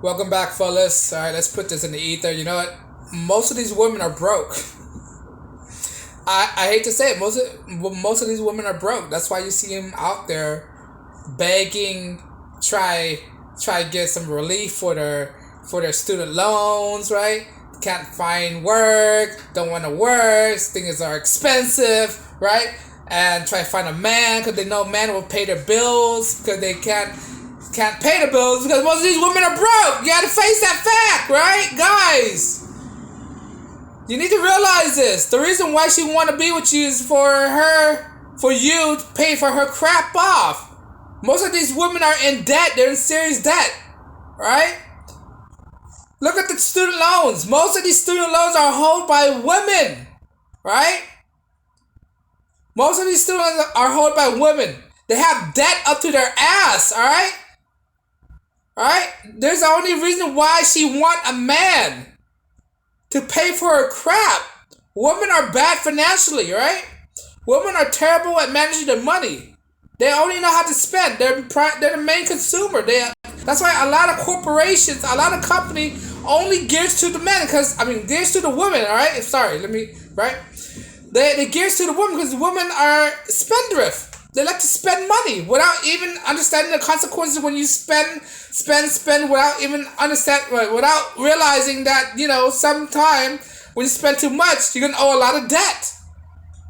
Welcome back, fellas. All right, let's put this in the ether. You know what? Most of these women are broke. I hate to say it. Most of these women are broke. That's why you see them out there begging, try to get some relief for their student loans, right? Can't find work, don't want to work, things are expensive, right? And try to find a man because they know man will pay their bills because they can't pay the bills because most of these women are broke. You gotta face that fact, right, guys? You need to realize this. The reason why she want to be with you is for you to pay for her crap off. Most of these women are in debt. They're in serious debt, right? Look at the student loans. Most of these student loans are held by women, right? Most of these student loans are held by women. They have debt up to their ass, all right? All right? There's the only reason why she want a man to pay for her crap. Women are bad financially, right? Women are terrible at managing their money. They only know how to spend. They're the main consumer. That's why a lot of corporations, a lot of company only gears to the men gears to the women, all right? Right? They gears to the women because women are spendthrift. They like to spend money without even understanding the consequences when you spend without even without realizing that, sometime when you spend too much, you're going to owe a lot of debt,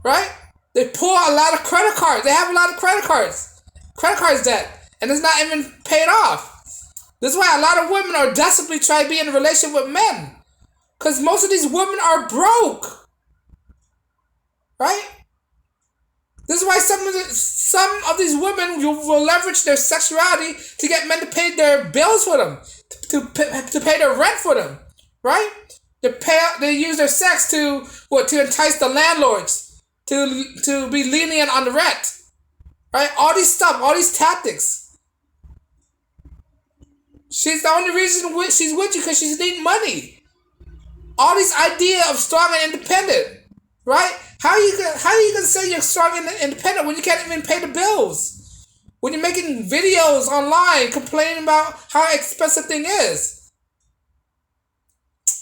right? They pull a lot of credit cards. They have a lot of credit cards debt, and it's not even paid off. This is why a lot of women are desperately trying to be in a relationship with men, because most of these women are broke, right? This is why some of these women will leverage their sexuality to get men to pay their bills for them, to pay their rent for them, right? They use their sex to entice the landlords to be lenient on the rent, right? All these tactics. She's the only reason she's with you because she's needing money. All this idea of strong and independent, right? How are you gonna say you're strong and independent when you can't even pay the bills? When you're making videos online complaining about how expensive thing is.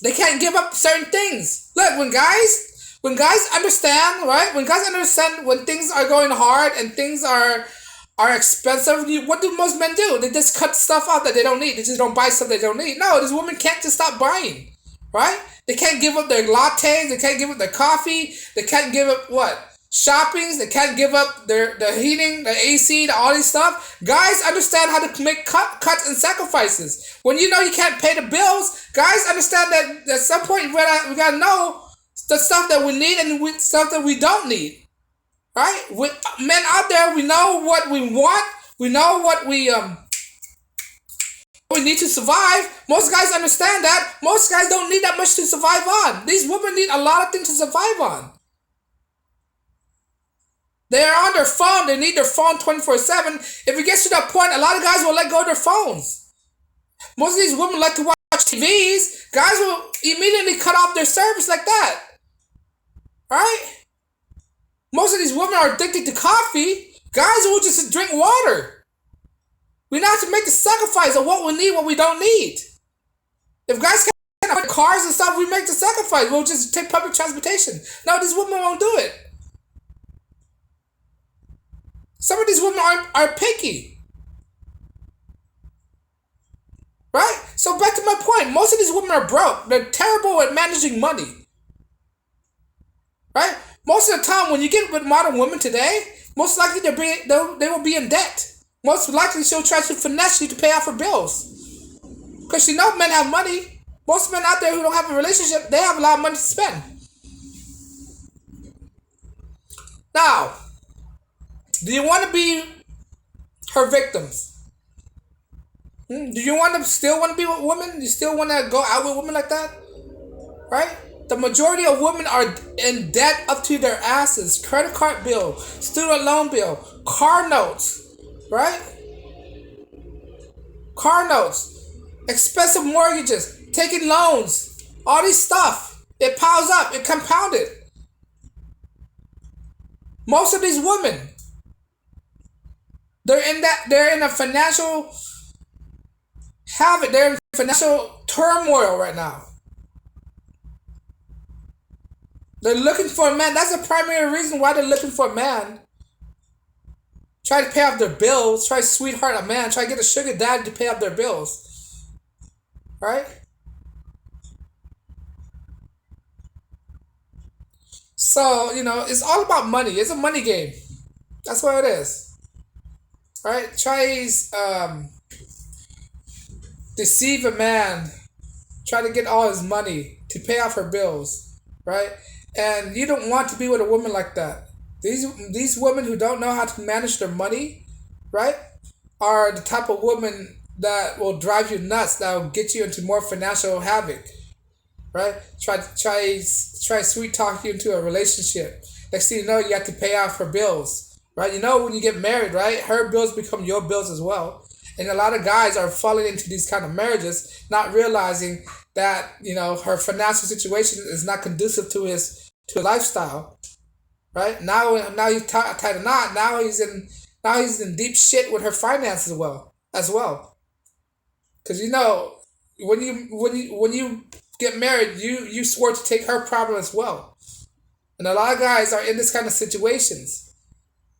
They can't give up certain things. Look, when guys understand, right? When guys understand when things are going hard and things are expensive, what do most men do? They just cut stuff out that they don't need. They just don't buy stuff they don't need. No, this woman can't just stop buying, right? They can't give up their lattes. They can't give up their coffee. They can't give up shoppings. They can't give up their heating, the AC, all this stuff. Guys understand how to make cuts and sacrifices. When you know you can't pay the bills, guys understand that at some point we gotta know the stuff that we need and stuff that we don't need. Right? With men out there, we know what we want. We know what we need to survive. Most guys understand that. Most guys don't need that much to survive on. These women need a lot of things to survive on. They are on their phone. They need their phone 24/7. If it gets to that point, a lot of guys will let go of their phones. Most of these women like to watch TVs. Guys will immediately cut off their service like that. Right? Most of these women are addicted to coffee. Guys will just drink water. We have to make the sacrifice of what we need, what we don't need. If guys can't afford cars and stuff, we make the sacrifice. We'll just take public transportation. No, these women won't do it. Some of these women are picky. Right? So back to my point. Most of these women are broke. They're terrible at managing money. Right? Most of the time, when you get with modern women today, most likely they will be in debt. Most likely, she'll try to finesse you to pay off her bills. Because she knows men have money. Most men out there who don't have a relationship, they have a lot of money to spend. Now, do you want to be her victims? Do you still want to be with women? You still want to go out with women like that? Right? The majority of women are in debt up to their asses. Credit card bill, student loan bill, car notes, right? Car notes, expensive mortgages, taking loans, all this stuff. It piles up, it compounded. Most of these women, they're in a financial have it. They're in financial turmoil right now. They're looking for a man. That's the primary reason why they're looking for a man. Try to pay off their bills. Try to sweetheart a man. Try to get a sugar daddy to pay off their bills. Right? So, it's all about money. It's a money game. That's what it is. Right? Try deceive a man. Try to get all his money to pay off her bills. Right? And you don't want to be with a woman like that. These women who don't know how to manage their money, right, are the type of women that will drive you nuts, that will get you into more financial havoc, right? Try sweet talk you into a relationship. Next thing you know, you have to pay off her bills, right? When you get married, right, her bills become your bills as well. And a lot of guys are falling into these kind of marriages, not realizing that her financial situation is not conducive to his lifestyle. Right now he's tied a knot. Now he's in deep shit with her finances as well. Because when you get married, you swore to take her problem as well. And a lot of guys are in this kind of situations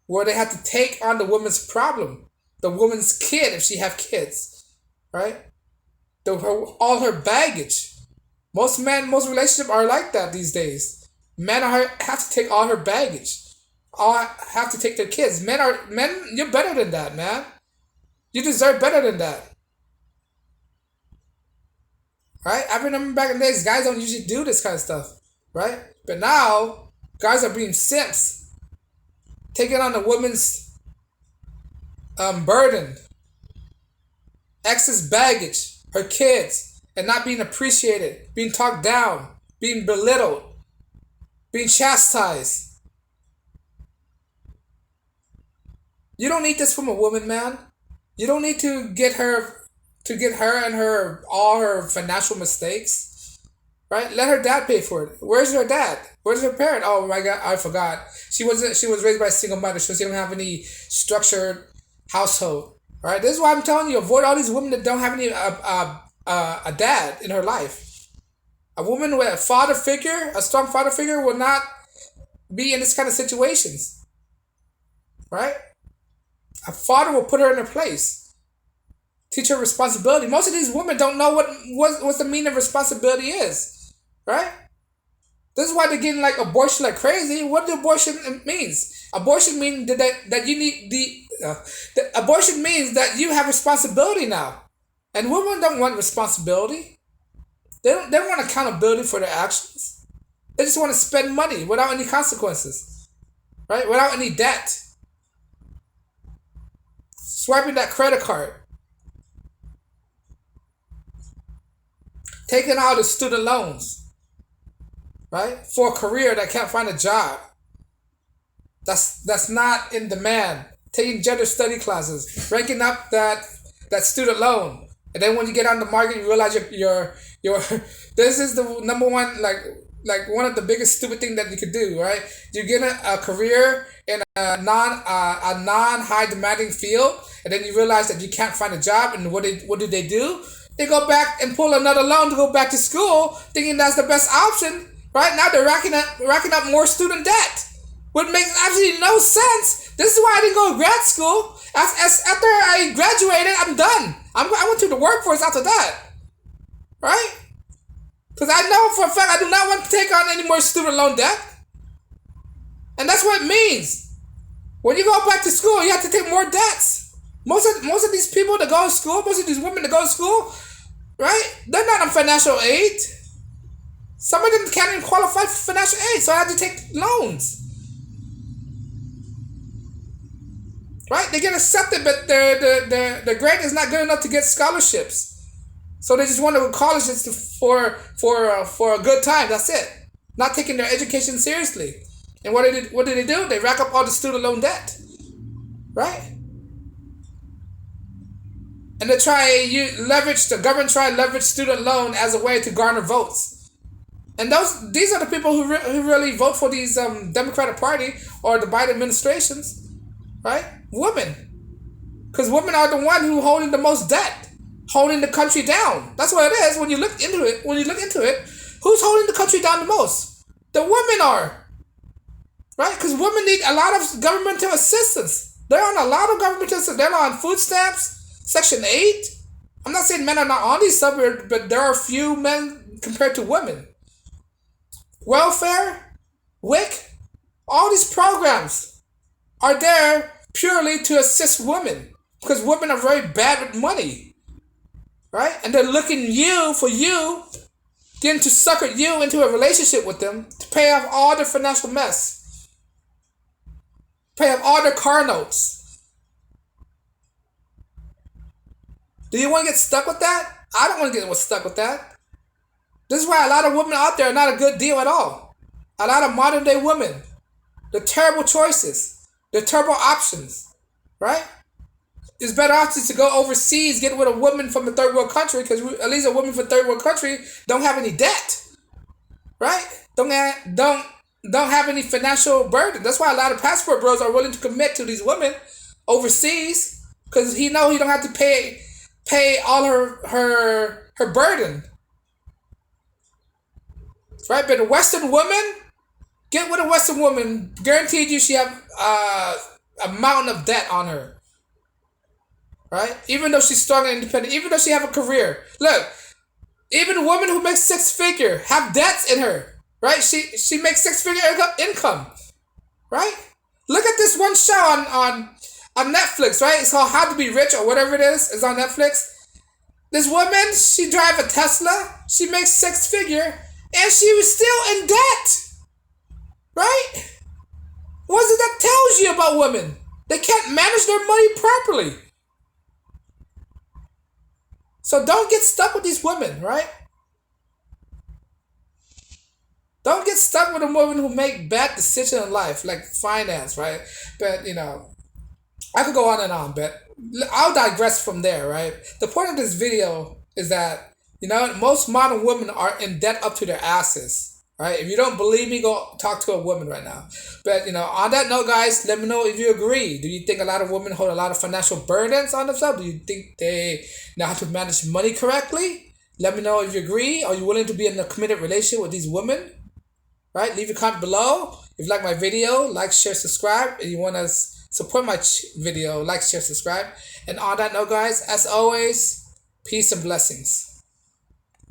where they have to take on the woman's problem, the woman's kid if she have kids, right? All her baggage. Most relationships are like that these days. Men have to take all her baggage. All have to take their kids. Men. You're better than that, man. You deserve better than that, right? I remember back in the days, guys don't usually do this kind of stuff, right? But now, guys are being simps, taking on the woman's burden, excess baggage, her kids, and not being appreciated, being talked down, being belittled, being chastised. You don't need this from a woman, man. You don't need to get her and her all her financial mistakes. Right? Let her dad pay for it. Where's her dad? Where's her parent? Oh my god, I forgot. She was raised by a single mother, so she don't have any structured household. Right? This is why I'm telling you, avoid all these women that don't have any a dad in her life. A woman with a strong father figure, will not be in this kind of situations. Right? A father will put her in her place. Teach her responsibility. Most of these women don't know what the meaning of responsibility is. Right? This is why they're getting like abortion like crazy. What do abortion means? Abortion means that you need the abortion means that you have responsibility now. And women don't want responsibility. They don't want accountability for their actions. They just want to spend money without any consequences, right? Without any debt. Swiping that credit card. Taking out the student loans, right? For a career that can't find a job. That's not in demand. Taking gender study classes, ranking up that student loan. And then when you get on the market, you realize you're this is the number one, like one of the biggest stupid thing that you could do, right? You get a career in a non high demanding field, and then you realize that you can't find a job, and what do they do? They go back and pull another loan to go back to school, thinking that's the best option, right? Now they're racking up more student debt, which makes absolutely no sense. This is why I didn't go to grad school. After I graduated, I'm done. I went to the workforce after that, right? Because I know for a fact I do not want to take on any more student loan debt. And that's what it means. When you go back to school, you have to take more debts. Most of these people that go to school, most of these women that go to school, right? They're not on financial aid. Some of them can't even qualify for financial aid, so I have to take loans. Right? They get accepted, but their grade is not good enough to get scholarships. So they just want to go to college just for a good time. That's it. Not taking their education seriously. And what do they do? They rack up all the student loan debt. Right? And the government try to leverage student loan as a way to garner votes. And these are the people who really vote for these Democratic Party or the Biden administrations. Right? Women. Because women are the one who holding the most debt. holding the country down. That's what it is. When you look into it, who's holding the country down the most? The women are, right? Because women need a lot of governmental assistance. They're on a lot of governmental assistance. They're on food stamps, Section 8. I'm not saying men are not on these stuff, but there are few men compared to women. Welfare, WIC, all these programs are there purely to assist women because women are very bad with money, right? And they're looking for you, getting to sucker you into a relationship with them to pay off all their financial mess, pay off all their car notes. Do you want to get stuck with that? I don't want to get stuck with that. This is why a lot of women out there are not a good deal at all. A lot of modern day women, the terrible choices, the terrible options, right? It's better off to go overseas, get with a woman from a third world country, because at least a woman from a third world country don't have any debt, right? Don't have any financial burden. That's why a lot of passport bros are willing to commit to these women overseas, because he don't have to pay all her burden, right? But a Western woman, get with a Western woman, guaranteed you she have a mountain of debt on her. Right? Even though she's strong and independent, even though she have a career. Look, even a woman who makes six figure have debts in her. Right? She makes six figure income. Right? Look at this one show on Netflix, right? It's called How to Be Rich or whatever it is. It's on Netflix. This woman, she drive a Tesla, she makes six figure, and she was still in debt. Right? What is it that tells you about women? They can't manage their money properly. So don't get stuck with these women, right? Don't get stuck with a woman who make bad decisions in life, like finance, right? But, I could go on and on, but I'll digress from there, right? The point of this video is that, most modern women are in debt up to their asses. Right? If you don't believe me, go talk to a woman right now. But, on that note, guys, let me know if you agree. Do you think a lot of women hold a lot of financial burdens on themselves? Do you think they know how to manage money correctly? Let me know if you agree. Are you willing to be in a committed relationship with these women? Right? Leave a comment below. If you like my video, like, share, subscribe. If you want to support my video, like, share, subscribe. And on that note, guys, as always, peace and blessings.